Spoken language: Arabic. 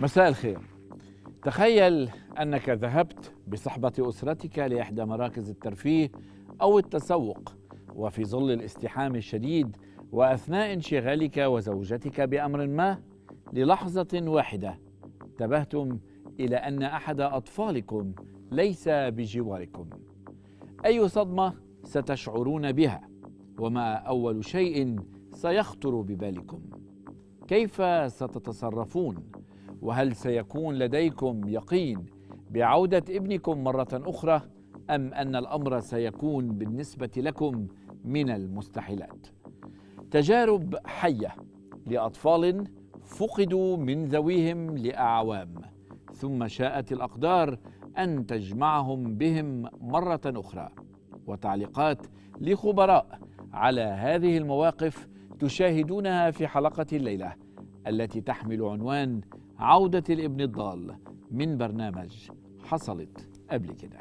مساء الخير. تخيل أنك ذهبت بصحبة أسرتك لإحدى مراكز الترفيه أو التسوق، وفي ظل الازدحام الشديد وأثناء انشغالك وزوجتك بأمر ما، للحظة واحدة انتبهتم إلى أن أحد أطفالكم ليس بجواركم. أي صدمة ستشعرون بها؟ وما أول شيء سيخطر ببالكم؟ كيف ستتصرفون؟ وهل سيكون لديكم يقين بعودة ابنكم مرة أخرى، أم أن الأمر سيكون بالنسبة لكم من المستحيلات؟ تجارب حية لأطفال فقدوا من ذويهم لأعوام، ثم شاءت الأقدار أن تجمعهم بهم مرة أخرى، وتعليقات لخبراء على هذه المواقف تشاهدونها في حلقة الليلة التي تحمل عنوان عودة الابن الضال من برنامج حصلت قبل كده.